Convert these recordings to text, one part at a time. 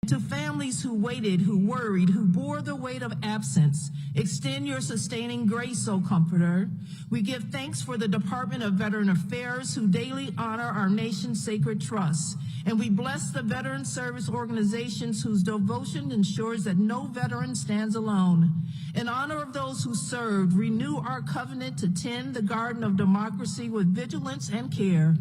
To families who waited, who worried, who bore the weight of absence, extend your sustaining grace, O Comforter. We give thanks for the Department of Veteran Affairs, who daily honor our nation's sacred trusts. And we bless the veteran service organizations whose devotion ensures that no veteran stands alone. In honor of those who served, renew our covenant to tend the garden of democracy with vigilance and care,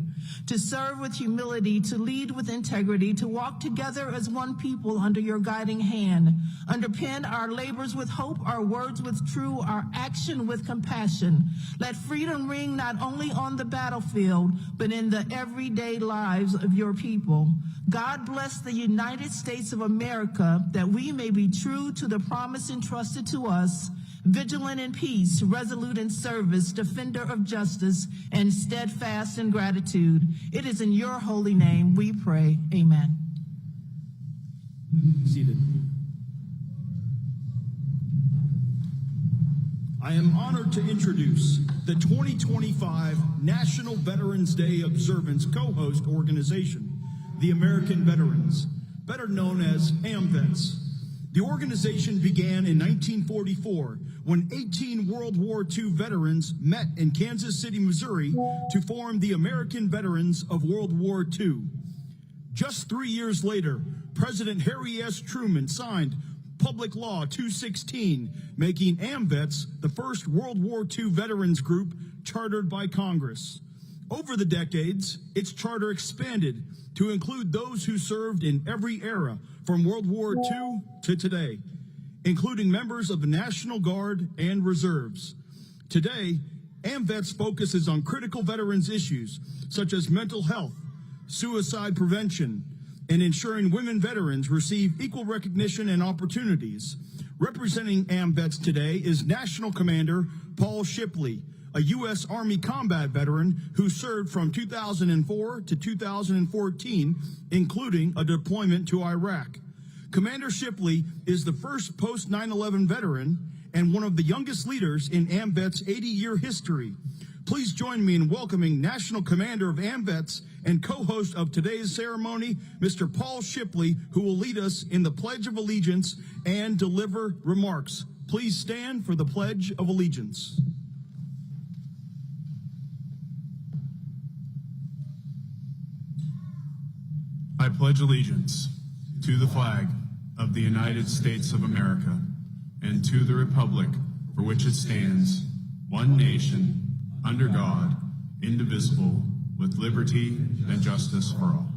to serve with humility, to lead with integrity, to walk together as one people under your guiding hand. Underpin our labors with hope, our words with true, our action with compassion. Let freedom ring not only on the battlefield, but in the everyday lives of your people. God bless the United States of America, that we may be true to the promise entrusted to us, vigilant in peace, resolute in service, defender of justice, and steadfast in gratitude. It is in your holy name we pray. Amen. Seated. I am honored to introduce the 2025 National Veterans Day Observance co-host organization, the American Veterans, better known as AMVETS. The organization began in 1944 when 18 World War II veterans met in Kansas City, Missouri to form the American Veterans of World War II. Just 3 years later, President Harry S. Truman signed Public Law 216, making AMVETS the first World War II veterans group chartered by Congress. Over the decades, its charter expanded to include those who served in every era from World War II to today, including members of the National Guard and Reserves. Today, AMVETS focuses on critical veterans issues such as mental health, suicide prevention, and ensuring women veterans receive equal recognition and opportunities. Representing AMVETS today is National Commander Paul Shipley, a U.S. Army combat veteran who served from 2004 to 2014, including a deployment to Iraq. Commander Shipley is the first post-9/11 veteran and one of the youngest leaders in AMVET's 80-year history. Please join me in welcoming National Commander of AMVETS and co-host of today's ceremony, Mr. Paul Shipley, who will lead us in the Pledge of Allegiance and deliver remarks. Please stand for the Pledge of Allegiance. I pledge allegiance to the flag of the United States of America and to the republic for which it stands, one nation, under God, indivisible, with liberty and justice for all.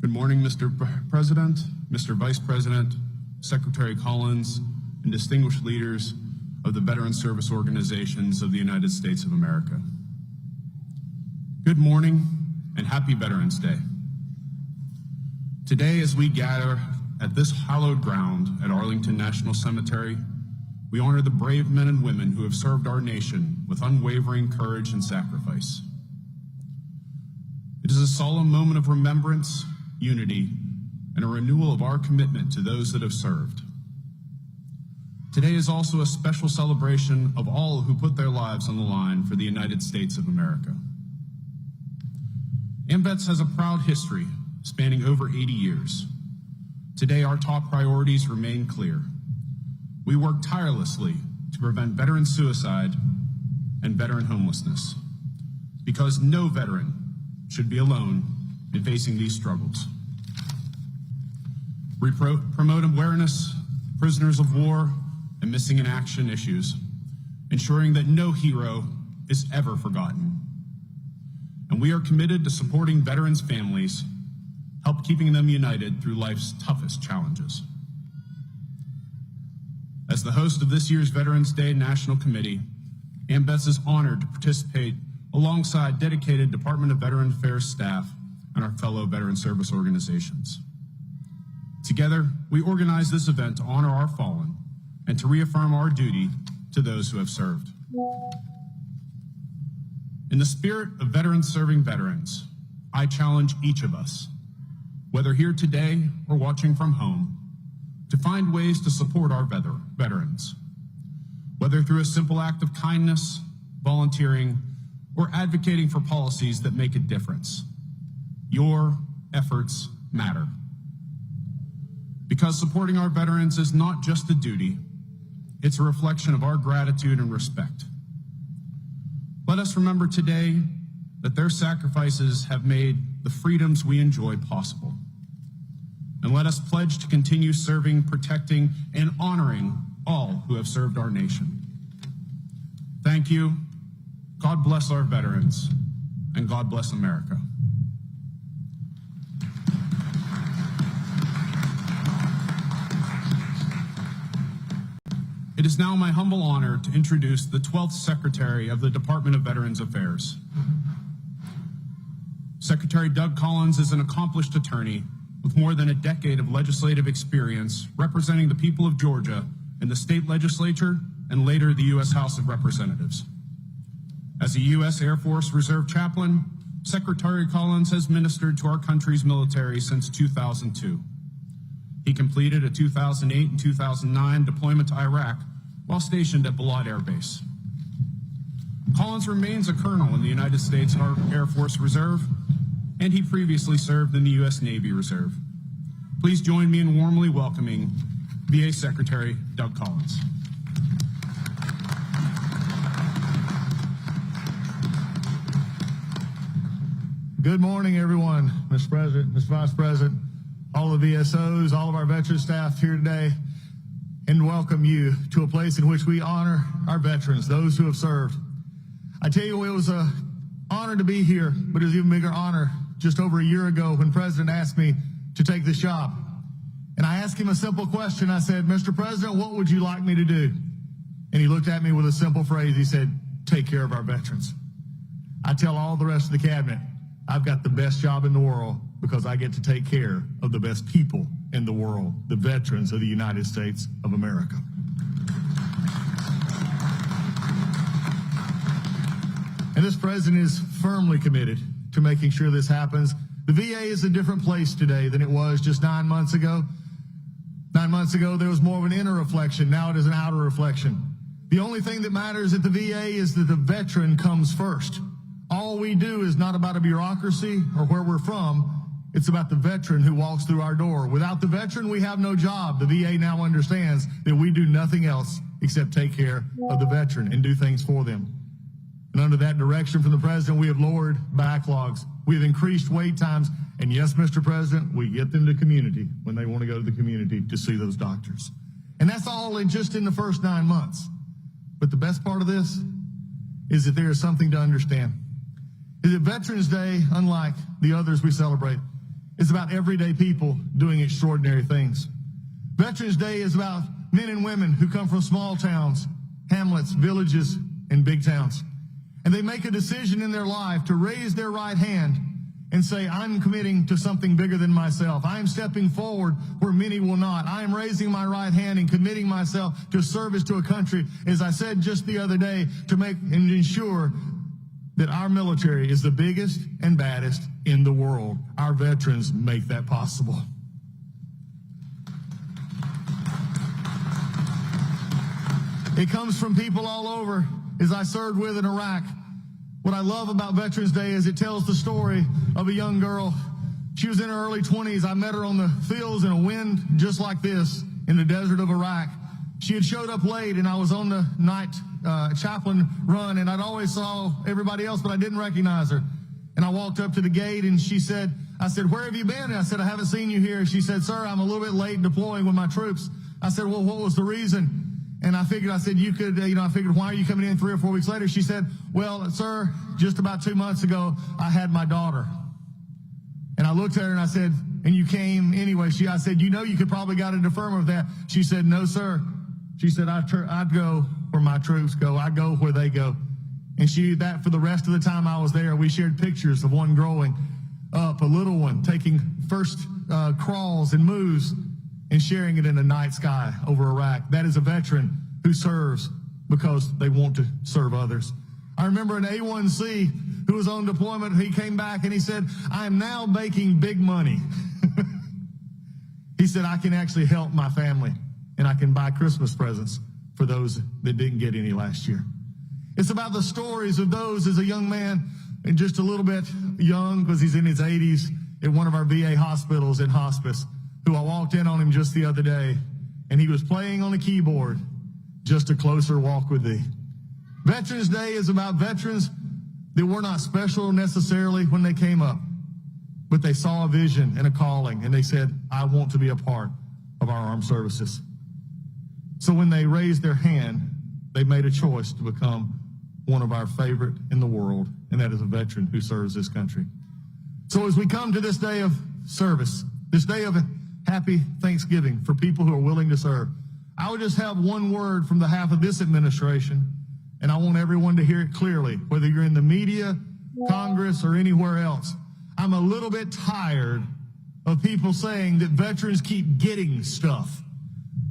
Good morning, Mr. President, Mr. Vice President, Secretary Collins, and distinguished leaders of the veteran service organizations of the United States of America. Good morning and happy Veterans Day. Today, as we gather at this hallowed ground at Arlington National Cemetery, we honor the brave men and women who have served our nation with unwavering courage and sacrifice. It is a solemn moment of remembrance, unity, and a renewal of our commitment to those that have served. Today is also a special celebration of all who put their lives on the line for the United States of America. AMVETS has a proud history spanning over 80 years. Today, our top priorities remain clear. We work tirelessly to prevent veteran suicide and veteran homelessness, because no veteran should be alone in facing these struggles. We promote awareness, prisoners of war, and missing in action issues, ensuring that no hero is ever forgotten. And we are committed to supporting veterans' families, help keeping them united through life's toughest challenges. As the host of this year's Veterans Day National Committee, AMVETS is honored to participate alongside dedicated Department of Veteran Affairs staff and our fellow veteran service organizations. Together, we organize this event to honor our fallen and to reaffirm our duty to those who have served. In the spirit of veterans serving veterans, I challenge each of us whether here today or watching from home, to find ways to support our veterans, whether through a simple act of kindness, volunteering, or advocating for policies that make a difference. Your efforts matter. Because supporting our veterans is not just a duty, it's a reflection of our gratitude and respect. Let us remember today that their sacrifices have made the freedoms we enjoy possible. And let us pledge to continue serving, protecting, and honoring all who have served our nation. Thank you. God bless our veterans, and God bless America. It is now my humble honor to introduce the 12th Secretary of the Department of Veterans Affairs. Secretary Doug Collins is an accomplished attorney with more than a decade of legislative experience representing the people of Georgia in the state legislature and later the U.S. House of Representatives. As a U.S. Air Force Reserve chaplain, Secretary Collins has ministered to our country's military since 2002. He completed a 2008 and 2009 deployment to Iraq while stationed at Balad Air Base. Collins remains a colonel in the United States Air Force Reserve, and he previously served in the U.S. Navy Reserve. Please join me in warmly welcoming VA Secretary Doug Collins. Good morning, everyone. Mr. President, Mr. Vice President, all the VSOs, all of our veteran staff here today, and welcome you to a place in which we honor our veterans, those who have served. I tell you, it was an honor to be here, but it was an even bigger honor just over a year ago when President asked me to take this job. And I asked him a simple question. I said, Mr. President, what would you like me to do? And he looked at me with a simple phrase. He said, take care of our veterans. I tell all the rest of the cabinet, I've got the best job in the world because I get to take care of the best people in the world, the veterans of the United States of America. And this president is firmly committed to making sure this happens. The VA is a different place today than it was just 9 months ago. 9 months ago, there was more of an inner reflection. Now it is an outer reflection. The only thing that matters at the VA is that the veteran comes first. All we do is not about a bureaucracy or where we're from. It's about the veteran who walks through our door. Without the veteran, we have no job. The VA now understands that we do nothing else except take care of the veteran and do things for them. And under that direction from the president, we have lowered backlogs. We have increased wait times. And yes, Mr. President, we get them to community when they want to go to the community to see those doctors. And that's all in just in the first 9 months. But the best part of this is that there is something to understand. Is that Veterans Day, unlike the others we celebrate, is about everyday people doing extraordinary things. Veterans Day is about men and women who come from small towns, hamlets, villages, and big towns. And they make a decision in their life to raise their right hand and say, I'm committing to something bigger than myself. I am stepping forward where many will not. I am raising my right hand and committing myself to service to a country, as I said just the other day, to make and ensure that our military is the biggest and baddest in the world. Our veterans make that possible. It comes from people all over, as I served with in Iraq. What I love about Veterans Day is it tells the story of a young girl. She was in her early 20s. I met her on the fields in a wind just like this in the desert of Iraq. She had showed up late, and I was on the night chaplain run, and I'd always saw everybody else, but I didn't recognize her. And I walked up to the gate, and I said, where have you been? And I said, I haven't seen you here. She said, sir, I'm a little bit late deploying with my troops. I said, well, what was the reason? And I figured, why are you coming in 3 or 4 weeks later? She said, well, sir, just about 2 months ago, I had my daughter. And I looked at her and I said, and you came anyway. I said, you could probably got a deferment of that. She said, no, sir. She said, I'd go where my troops go. I go where they go. And that for the rest of the time I was there, we shared pictures of one growing up, a little one, taking first crawls and moves and sharing it in the night sky over Iraq. That is a veteran who serves because they want to serve others. I remember an A1C who was on deployment. He came back and he said, I am now making big money. He said, I can actually help my family, and I can buy Christmas presents for those that didn't get any last year. It's about the stories of those as a young man, and just a little bit young because he's in his 80s, at one of our VA hospitals in hospice, who I walked in on him just the other day, and he was playing on a keyboard, Just a Closer Walk with Thee. Veterans Day is about veterans that were not special necessarily when they came up, but they saw a vision and a calling, and they said, I want to be a part of our armed services. So when they raised their hand, they made a choice to become one of our favorite in the world, and that is a veteran who serves this country. So as we come to this day of service, this day of happy Thanksgiving for people who are willing to serve, I would just have one word from the half of this administration, and I want everyone to hear it clearly, whether you're in the media, Congress, or anywhere else. I'm a little bit tired of people saying that veterans keep getting stuff.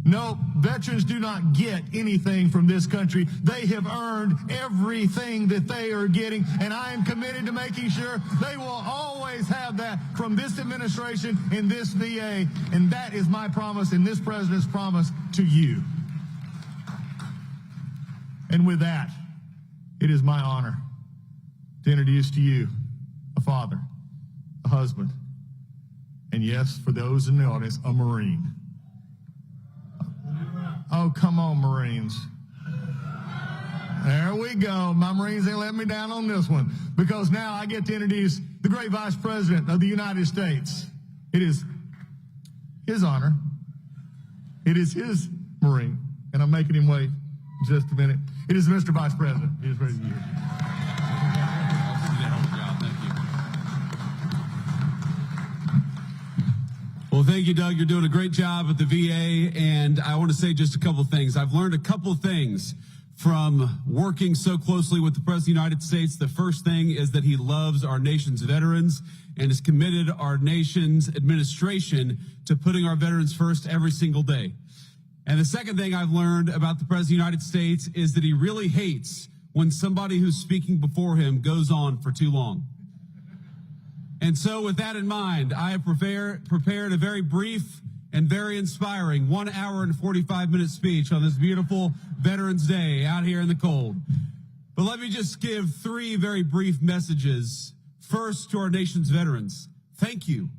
No, veterans do not get anything from this country. They have earned everything that they are getting, and I am committed to making sure they will always have that from this administration and this VA, and that is my promise and this president's promise to you. And with that, it is my honor to introduce to you a father, a husband, and yes, for those in the audience, a Marine. Oh, come on, Marines. There we go. My Marines ain't let me down on this one, because now I get to introduce the great Vice President of the United States. It is his honor. It is his Marine, and I'm making him wait just a minute. It is Mr. Vice President. He is ready to hear. Well, thank you, Doug. You're doing a great job at the VA, and I want to say just a couple of things. I've learned a couple of things from working so closely with the President of the United States. The first thing is that he loves our nation's veterans and has committed our nation's administration to putting our veterans first every single day. And the second thing I've learned about the President of the United States is that he really hates when somebody who's speaking before him goes on for too long. And so with that in mind, I have prepared a very brief and very inspiring 1 hour and 45-minute speech on this beautiful Veterans Day out here in the cold. But let me just give 3 very brief messages. First, to our nation's veterans, thank you.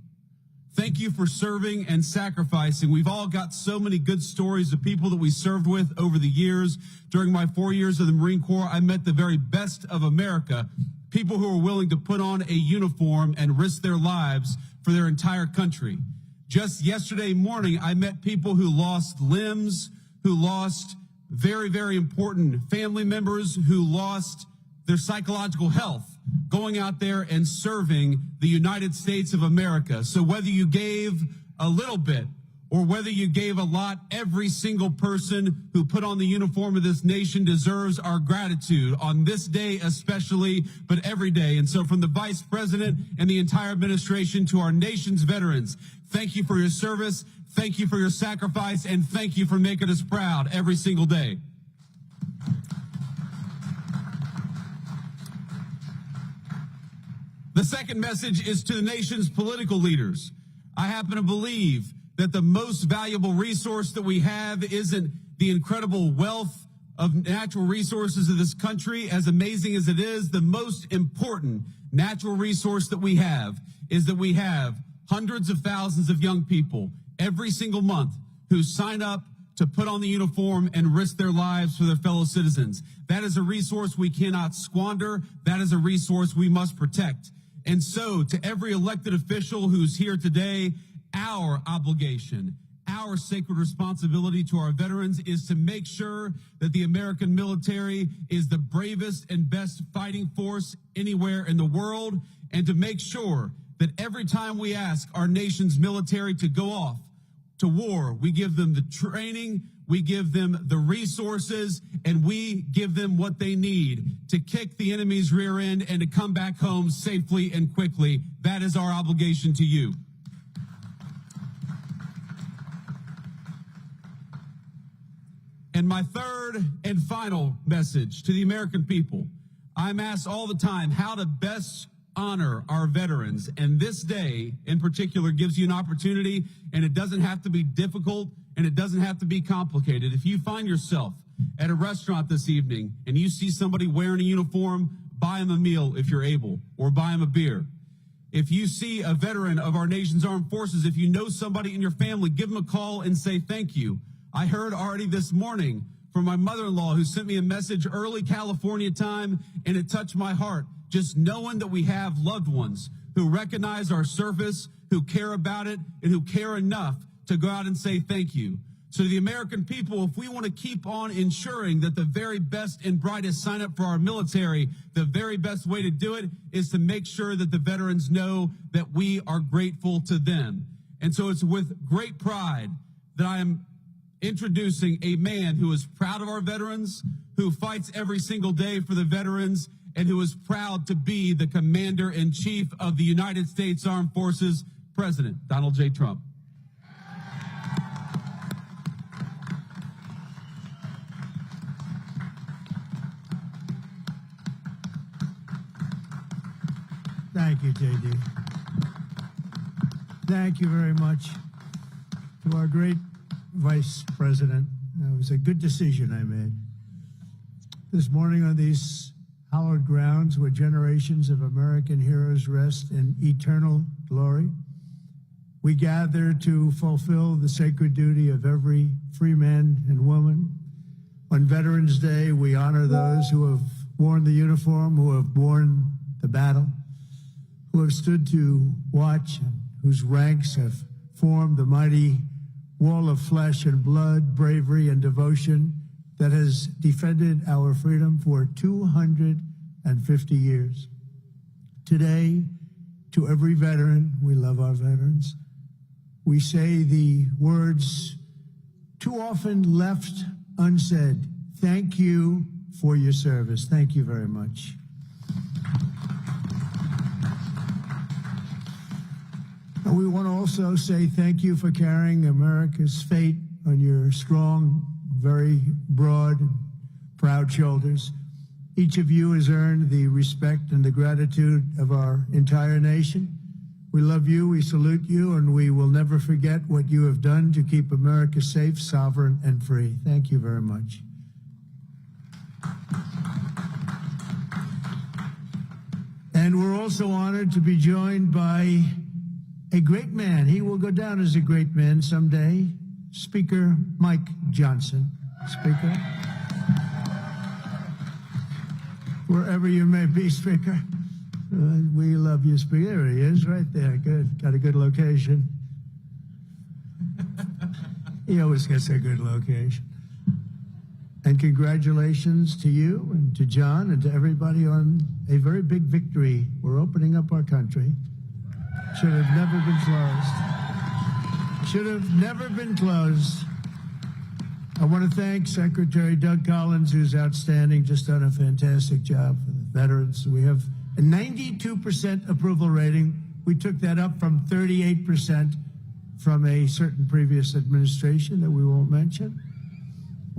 Thank you for serving and sacrificing. We've all got so many good stories of people that we served with over the years. During my 4 years of the Marine Corps, I met the very best of America, people who are willing to put on a uniform and risk their lives for their entire country. Just yesterday morning, I met people who lost limbs, who lost very, very important family members, who lost their psychological health, going out there and serving the United States of America. So whether you gave a little bit or whether you gave a lot, every single person who put on the uniform of this nation deserves our gratitude on this day especially, but every day. And so from the Vice President and the entire administration to our nation's veterans, thank you for your service, thank you for your sacrifice, and thank you for making us proud every single day. The second message is to the nation's political leaders. I happen to believe that the most valuable resource that we have isn't the incredible wealth of natural resources of this country, as amazing as it is. The most important natural resource that we have is that we have hundreds of thousands of young people every single month who sign up to put on the uniform and risk their lives for their fellow citizens. That is a resource we cannot squander. That is a resource we must protect. And so to every elected official who's here today, our obligation, our sacred responsibility to our veterans is to make sure that the American military is the bravest and best fighting force anywhere in the world, and to make sure that every time we ask our nation's military to go off to war, we give them the training, we give them the resources, and we give them what they need to kick the enemy's rear end and to come back home safely and quickly. That is our obligation to you. And my third and final message to the American people, I'm asked all the time how to best honor our veterans. And this day in particular gives you an opportunity, and it doesn't have to be difficult and it doesn't have to be complicated. If you find yourself at a restaurant this evening and you see somebody wearing a uniform, buy them a meal if you're able, or buy them a beer. If you see a veteran of our nation's armed forces, if you know somebody in your family, give them a call and say thank you. I heard already this morning from my mother-in-law who sent me a message early California time, and it touched my heart. Just knowing that we have loved ones who recognize our service, who care about it, and who care enough to go out and say thank you. So to the American people, if we want to keep on ensuring that the very best and brightest sign up for our military, the very best way to do it is to make sure that the veterans know that we are grateful to them. And so it's with great pride that I am introducing a man who is proud of our veterans, who fights every single day for the veterans, and who is proud to be the Commander-in-Chief of the United States Armed Forces, President Donald J. Trump. Thank you, J.D. Thank you very much to our great Vice President. It was a good decision I made. This morning on these hallowed grounds where generations of American heroes rest in eternal glory, we gather to fulfill the sacred duty of every free man and woman. On Veterans Day, we honor those who have worn the uniform, who have borne the battle, who have stood to watch, and whose ranks have formed the mighty wall of flesh and blood, bravery and devotion that has defended our freedom for 250 years. Today, to every veteran, we love our veterans, we say the words too often left unsaid. Thank you for your service. Thank you very much. And we want to also say thank you for carrying America's fate on your strong, very broad, proud shoulders. Each of you has earned the respect and the gratitude of our entire nation. We love you, we salute you, and we will never forget what you have done to keep America safe, sovereign, and free. Thank you very much. And we're also honored to be joined by a great man. He will go down as a great man someday. Speaker Mike Johnson. Speaker. Wherever you may be, Speaker. We love you, Speaker. There he is, right there. Good. Got a good location. He always gets a good location. And congratulations to you and to John and to everybody on a very big victory. We're opening up our country. Should have never been closed. Should have never been closed. I want to thank Secretary Doug Collins, who's outstanding, just done a fantastic job for the veterans. We have a 92% approval rating. We took that up from 38% from a certain previous administration that we won't mention.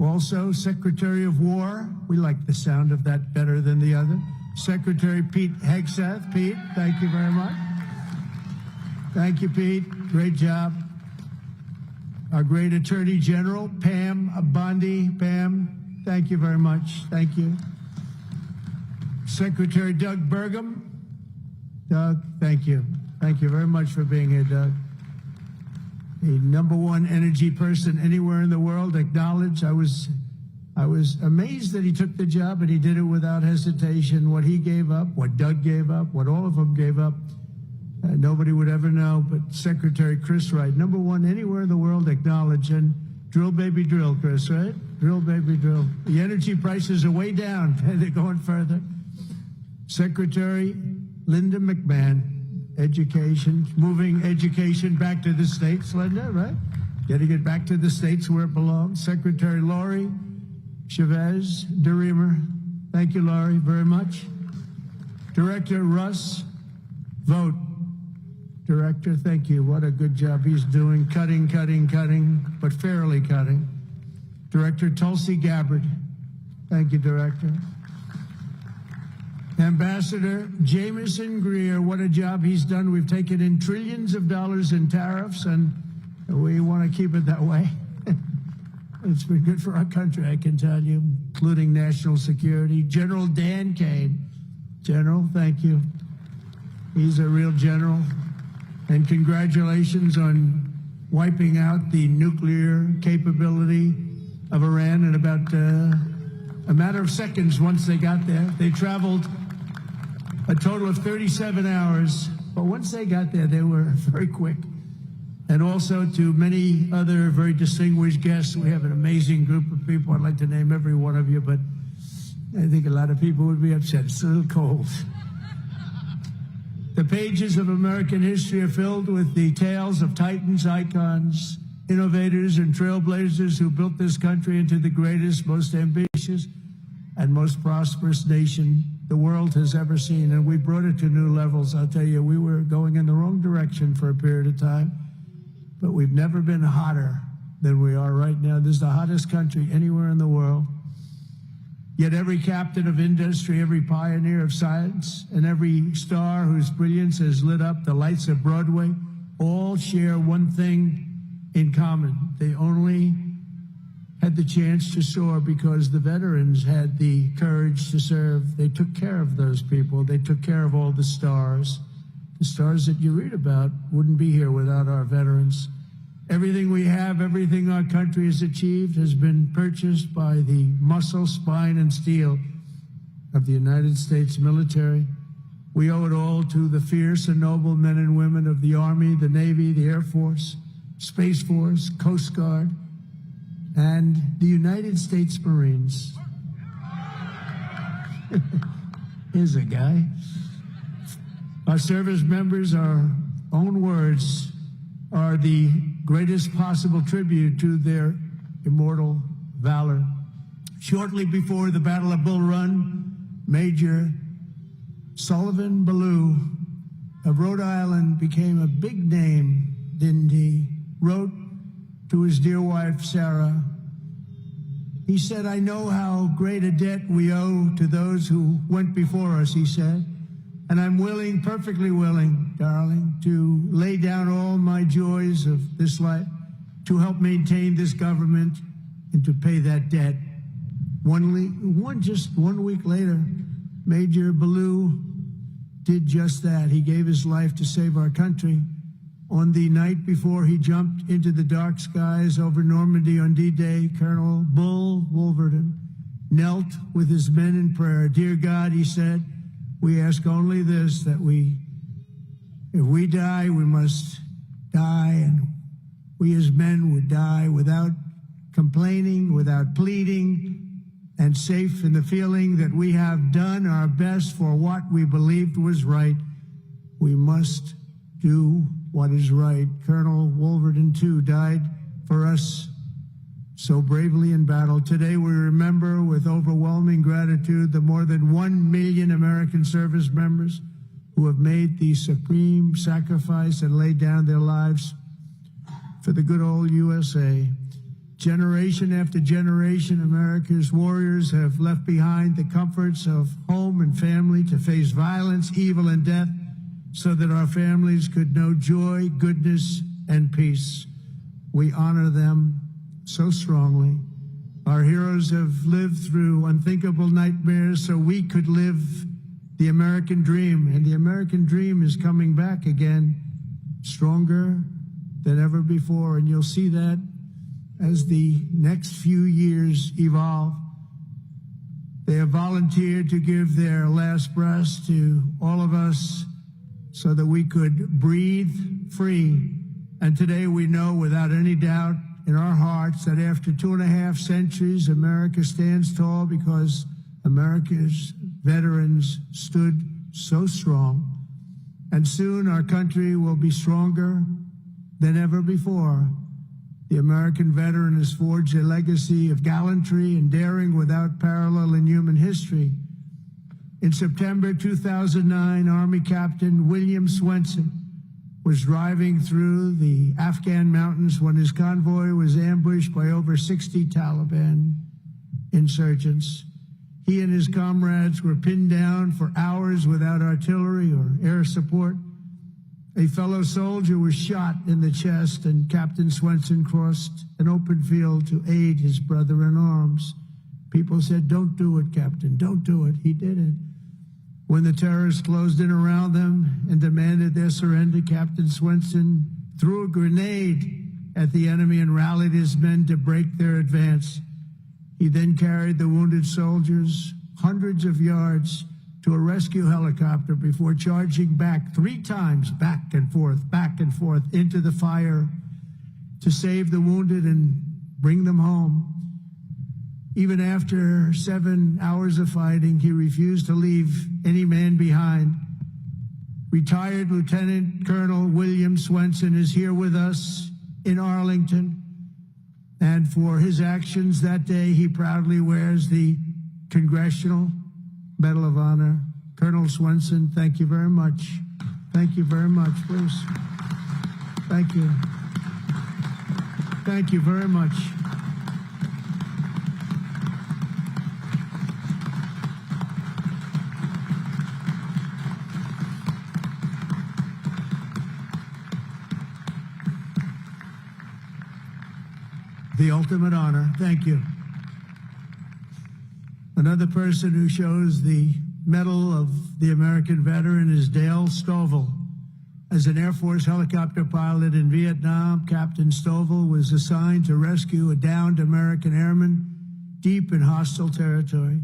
Also, Secretary of War, we like the sound of that better than the other. Secretary Pete Hegseth. Pete, thank you very much. Thank you, Pete. Great job. Our great Attorney General, Pam Bondi. Pam, thank you very much. Thank you. Secretary Doug Burgum. Doug, thank you. Thank you very much for being here, Doug. The #1 energy person anywhere in the world, acknowledged. I was amazed that he took the job, and he did it without hesitation. What he gave up, what Doug gave up, what all of them gave up, nobody would ever know, but Secretary Chris Wright, #1 anywhere in the world, acknowledged. And drill, baby, drill, Chris, right? Drill, baby, drill. The energy prices are way down. They're going further. Secretary Linda McMahon, education, moving education back to the states, Linda, right? Getting it back to the states where it belongs. Secretary Laurie Chavez DeReamer, thank you, Laurie, very much. Director Russ Vogt. Director, thank you. What a good job he's doing. Cutting, but fairly cutting. Director Tulsi Gabbard. Thank you, Director. Ambassador Jameson Greer, what a job he's done. We've taken in trillions of dollars in tariffs, and we want to keep it that way. It's been good for our country, I can tell you, including national security. General Dan Kane. General, thank you. He's a real general. And congratulations on wiping out the nuclear capability of Iran in about a matter of seconds once they got there. They traveled a total of 37 hours, but once they got there, they were very quick. And also to many other very distinguished guests. We have an amazing group of people. I'd like to name every one of you, but I think a lot of people would be upset. It's a little cold. The pages of American history are filled with the tales of titans, icons, innovators, and trailblazers who built this country into the greatest, most ambitious, and most prosperous nation the world has ever seen. And we brought it to new levels. I'll tell you, we were going in the wrong direction for a period of time, but we've never been hotter than we are right now. This is the hottest country anywhere in the world. Yet every captain of industry, every pioneer of science, and every star whose brilliance has lit up the lights of Broadway all share one thing in common. They only had the chance to soar because the veterans had the courage to serve. They took care of those people. They took care of all the stars. The stars that you read about wouldn't be here without our veterans. Everything we have, everything our country has achieved has been purchased by the muscle, spine, and steel of the United States military. We owe it all to the fierce and noble men and women of the Army, the Navy, the Air Force, Space Force, Coast Guard, and the United States Marines. Here's a guy. Our service members, our own words, are the greatest possible tribute to their immortal valor. Shortly before the Battle of Bull Run, Major Sullivan Ballou of Rhode Island became a big name, didn't he? Wrote to his dear wife, Sarah. He said, "I know how great a debt we owe to those who went before us," he said. "And I'm willing, perfectly willing, darling, to lay down all my joys of this life to help maintain this government and to pay that debt." Just 1 week later, Major Ballou did just that. He gave his life to save our country. On the night before he jumped into the dark skies over Normandy on D-Day, Colonel Bull Wolverton knelt with his men in prayer. "Dear God," he said, "we ask only this, that if we die, we must die, and we as men would die without complaining, without pleading, and safe in the feeling that we have done our best for what we believed was right. We must do what is right." Colonel Wolverton, too, died for us so bravely in battle. Today we remember with overwhelming gratitude the more than 1 million American service members who have made the supreme sacrifice and laid down their lives for the good old USA. Generation after generation, America's warriors have left behind the comforts of home and family to face violence, evil, and death so that our families could know joy, goodness, and peace. We honor them so strongly. Our heroes have lived through unthinkable nightmares so we could live the American dream, and the American dream is coming back again, stronger than ever before, and you'll see that as the next few years evolve. They have volunteered to give their last breaths to all of us so that we could breathe free. And today we know without any doubt in our hearts that after 2.5 centuries, America stands tall because America's veterans stood so strong. And soon our country will be stronger than ever before. The American veteran has forged a legacy of gallantry and daring without parallel in human history. In September 2009, Army Captain William Swenson was driving through the Afghan mountains when his convoy was ambushed by over 60 Taliban insurgents. He and his comrades were pinned down for hours without artillery or air support. A fellow soldier was shot in the chest, and Captain Swenson crossed an open field to aid his brother in arms. People said, "Don't do it, Captain, don't do it." He did it. When the terrorists closed in around them and demanded their surrender, Captain Swenson threw a grenade at the enemy and rallied his men to break their advance. He then carried the wounded soldiers hundreds of yards to a rescue helicopter before charging back 3 times, back and forth into the fire to save the wounded and bring them home. Even after 7 hours of fighting, he refused to leave any man behind. Retired Lieutenant Colonel William Swenson is here with us in Arlington. And for his actions that day, he proudly wears the Congressional Medal of Honor. Colonel Swenson, thank you very much. Thank you very much, please. Thank you. Thank you very much. The ultimate honor. Thank you. Another person who shows the Medal of the American Veteran is Dale Stovall. As an Air Force helicopter pilot in Vietnam, Captain Stovall was assigned to rescue a downed American airman deep in hostile territory.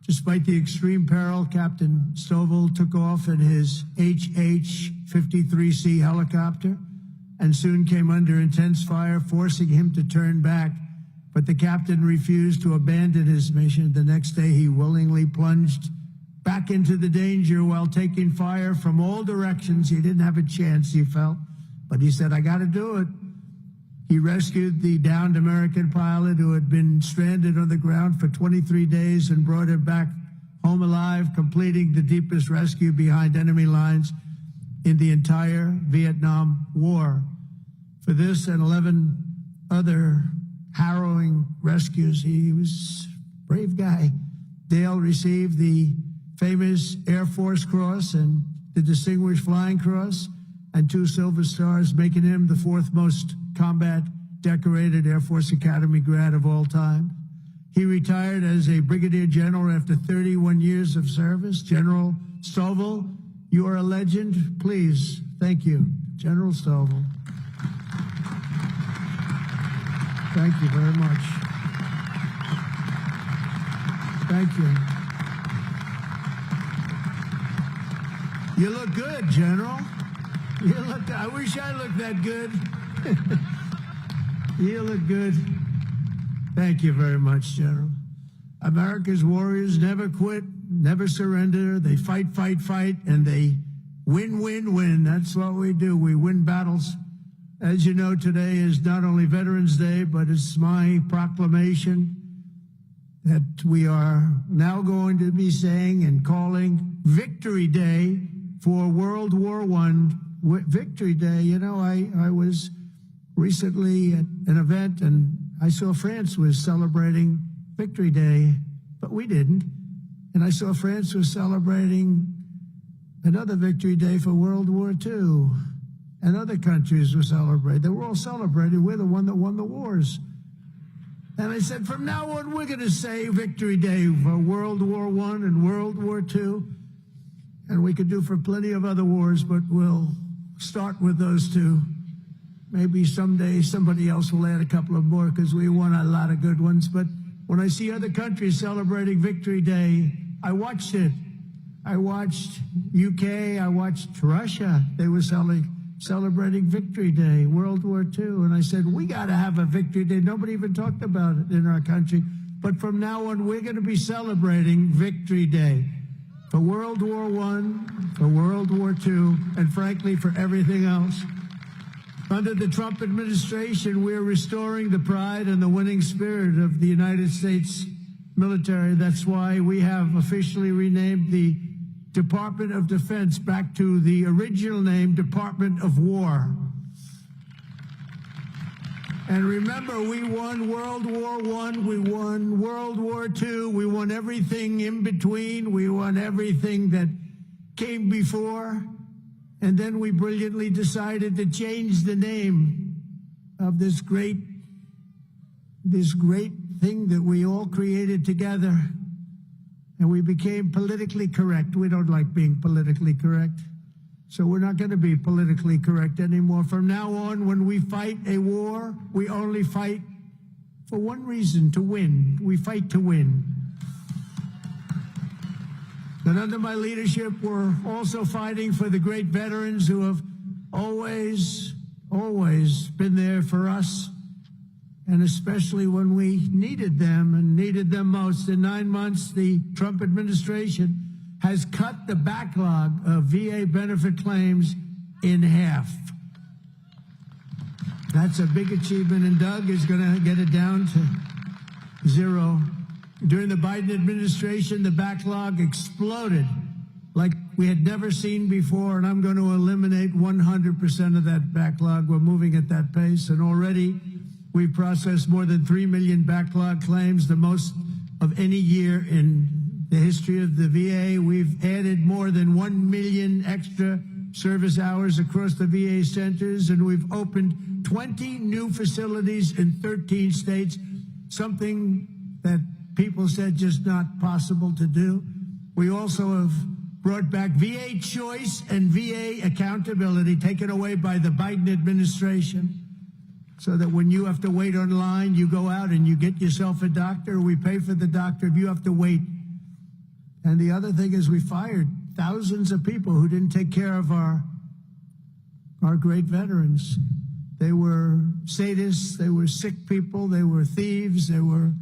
Despite the extreme peril, Captain Stovall took off in his HH-53C helicopter and soon came under intense fire, forcing him to turn back. But the captain refused to abandon his mission. The next day, he willingly plunged back into the danger while taking fire from all directions. He didn't have a chance, he felt, but he said, "I got to do it." He rescued the downed American pilot who had been stranded on the ground for 23 days and brought him back home alive, completing the deepest rescue behind enemy lines in the entire Vietnam War. For this and 11 other harrowing rescues, he was a brave guy. Dale received the famous Air Force Cross and the Distinguished Flying Cross and 2 Silver Stars, making him the 4th most combat decorated Air Force Academy grad of all time. He retired as a brigadier general after 31 years of service. General Stovall, you are a legend. Please, thank you, General Stovall. Thank you very much. Thank you. You look good, General. I wish I looked that good. You look good. Thank you very much, General. America's warriors never quit, never surrender. They fight, and they win. That's what we do. We win battles. As you know, today is not only Veterans Day, but it's my proclamation that we are now going to be saying and calling Victory Day for World War I. Victory Day. You know, I was recently at an event and I saw France was celebrating Victory Day, but we didn't. And I saw France was celebrating another Victory Day for World War II. And other countries were celebrating. They were all celebrating. We're the one that won the wars. And I said, from now on, we're going to say Victory Day for World War I and World War II. And we could do for plenty of other wars, but we'll start with those 2. Maybe someday somebody else will add a couple of more because we won a lot of good ones. But when I see other countries celebrating Victory Day, I watched it. I watched UK. I watched Russia. They were celebrating Victory Day, World War II. And I said, we got to have a Victory Day. Nobody even talked about it in our country. But from now on, we're going to be celebrating Victory Day for World War I, for World War II, and frankly, for everything else. Under the Trump administration, we're restoring the pride and the winning spirit of the United States military. That's why we have officially renamed the Department of Defense back to the original name, Department of War. And remember, we won World War I, we won World War II, we won everything in between, we won everything that came before, and then we brilliantly decided to change the name of this great thing that we all created together, and we became politically correct. We don't like being politically correct. So we're not going to be politically correct anymore. From now on, when we fight a war, we only fight for one reason: to win. We fight to win. And under my leadership, we're also fighting for the great veterans who have always been there for us, and especially when we needed them and needed them most. In 9 months, the Trump administration has cut the backlog of VA benefit claims in half. That's a big achievement, and Doug is going to get it down to zero. During the Biden administration, the backlog exploded like we had never seen before, and I'm going to eliminate 100% of that backlog. We're moving at that pace, and already we've processed more than 3 million backlog claims, the most of any year in the history of the VA. We've added more than 1 million extra service hours across the VA centers, and we've opened 20 new facilities in 13 states, something that people said just not possible to do. We also have brought back VA choice and VA accountability, taken away by the Biden administration, so that when you have to wait online, you go out and you get yourself a doctor. We pay for the doctor if you have to wait. And the other thing is, we fired thousands of people who didn't take care of our great veterans. They were sadists, they were sick people, they were thieves, they were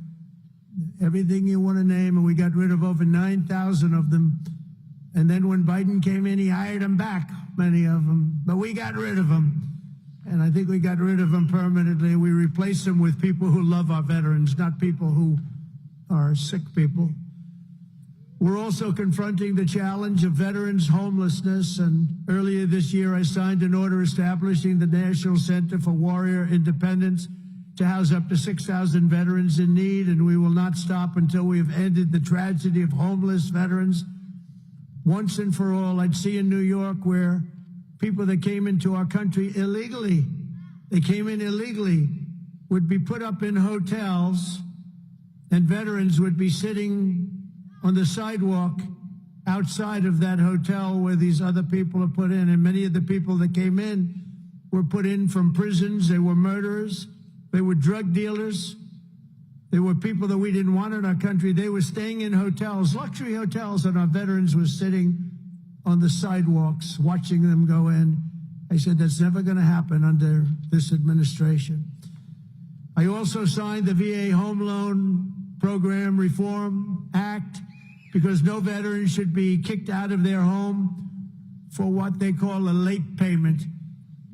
everything you want to name, and we got rid of over 9,000 of them. And then when Biden came in, he hired them back, many of them, but we got rid of them. And I think we got rid of them permanently. We replaced them with people who love our veterans, not people who are sick people. We're also confronting the challenge of veterans' homelessness, and earlier this year I signed an order establishing the National Center for Warrior Independence to house up to 6,000 veterans in need, and we will not stop until we have ended the tragedy of homeless veterans once and for all. I'd see in New York where people that came into our country illegally, would be put up in hotels, and veterans would be sitting on the sidewalk outside of that hotel where these other people are put in. And many of the people that came in were put in from prisons. They were murderers. They were drug dealers. They were people that we didn't want in our country. They were staying in hotels, luxury hotels, and our veterans were sitting on the sidewalks watching them go in. I said, that's never going to happen under this administration. I also signed the VA Home Loan Program Reform Act, because no veteran should be kicked out of their home for what they call a late payment.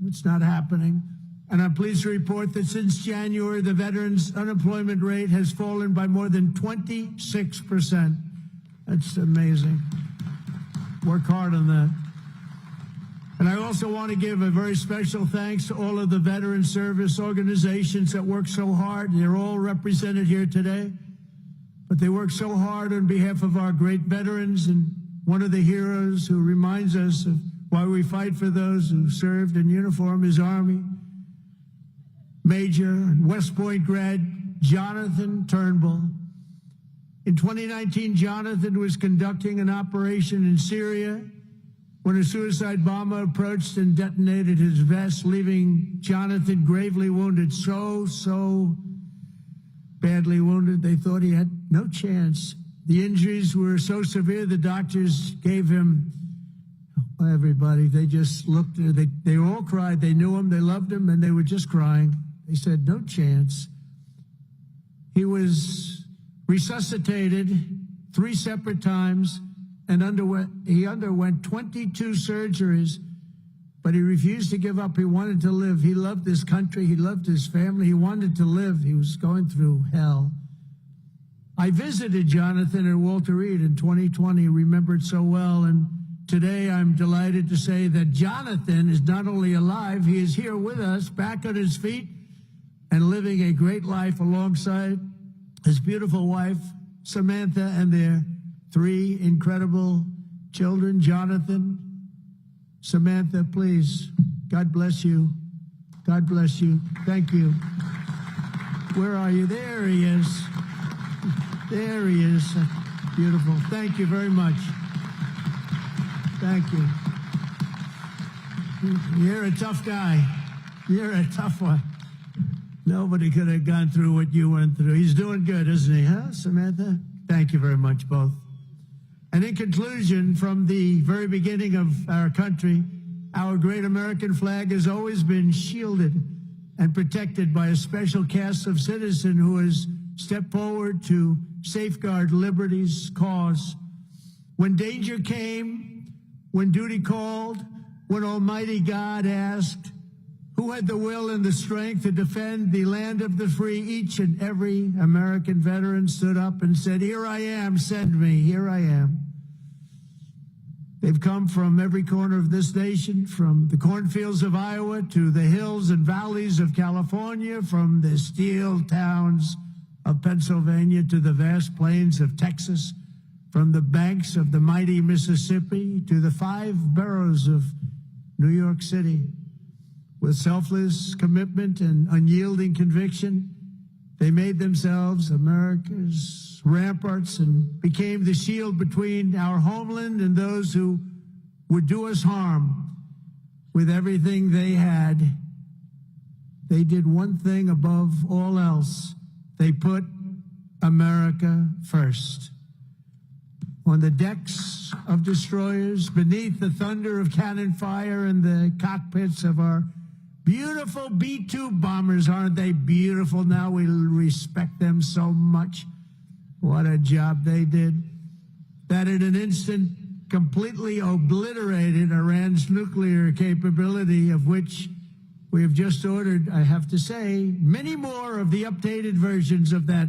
It's not happening. And I'm pleased to report that since January, the veterans' unemployment rate has fallen by more than 26%. That's amazing. Work hard on that. And I also want to give a very special thanks to all of the veteran service organizations that work so hard. They're all represented here today. But they work so hard on behalf of our great veterans, and one of the heroes who reminds us of why we fight for those who served in uniform is Army Major and West Point grad Jonathan Turnbull. In 2019, Jonathan was conducting an operation in Syria when a suicide bomber approached and detonated his vest, leaving Jonathan gravely wounded, so badly wounded, they thought he had no chance. The injuries were so severe, the doctors gave him, everybody, they just looked, they all cried. They knew him, they loved him, and they were just crying. They said, no chance. He was resuscitated 3 separate times and he underwent 22 surgeries, but he refused to give up. He wanted to live. He loved this country. He loved his family. He wanted to live. He was going through hell. I visited Jonathan at Walter Reed in 2020, remembered so well, and today I'm delighted to say that Jonathan is not only alive, he is here with us, back on his feet, and living a great life alongside his beautiful wife, Samantha, and their 3 incredible children. Jonathan, Samantha, please, God bless you. God bless you. Thank you. Where are you? There he is. There he is. Beautiful. Thank you very much. Thank you. You're a tough guy. You're a tough one. Nobody could have gone through what you went through. He's doing good, isn't he, huh, Samantha? Thank you very much, both. And in conclusion, from the very beginning of our country, our great American flag has always been shielded and protected by a special caste of citizen who has stepped forward to safeguard liberty's cause. When danger came, when duty called, when Almighty God asked, who had the will and the strength to defend the land of the free, each and every American veteran stood up and said, "Here I am, send me, here I am." They've come from every corner of this nation, from the cornfields of Iowa to the hills and valleys of California, from the steel towns of Pennsylvania to the vast plains of Texas, from the banks of the mighty Mississippi to the 5 boroughs of New York City. With selfless commitment and unyielding conviction, they made themselves America's ramparts and became the shield between our homeland and those who would do us harm. With everything they had, they did one thing above all else. They put America first. On the decks of destroyers, beneath the thunder of cannon fire, in the cockpits of our beautiful B-2 bombers. Aren't they beautiful now? We respect them so much. What a job they did. That in an instant completely obliterated Iran's nuclear capability, of which we have just ordered, I have to say, many more of the updated versions of that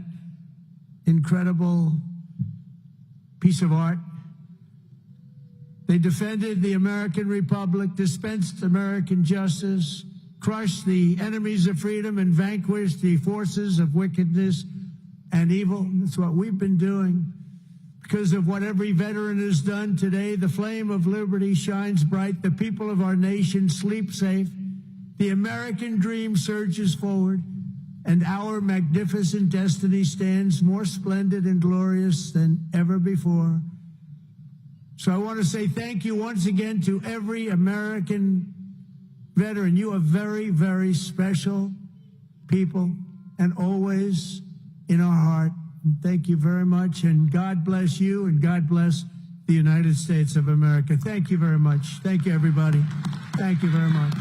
incredible piece of art. They defended the American Republic, dispensed American justice, crushed the enemies of freedom, and vanquished the forces of wickedness and evil. That's what we've been doing. Because of what every veteran has done today, the flame of liberty shines bright. The people of our nation sleep safe. The American dream surges forward, and our magnificent destiny stands more splendid and glorious than ever before. So I want to say thank you once again to every American veteran. You are very, very special people, and always in our heart. And thank you very much, and God bless you, and God bless the United States of America. Thank you very much. Thank you, everybody. Thank you very much.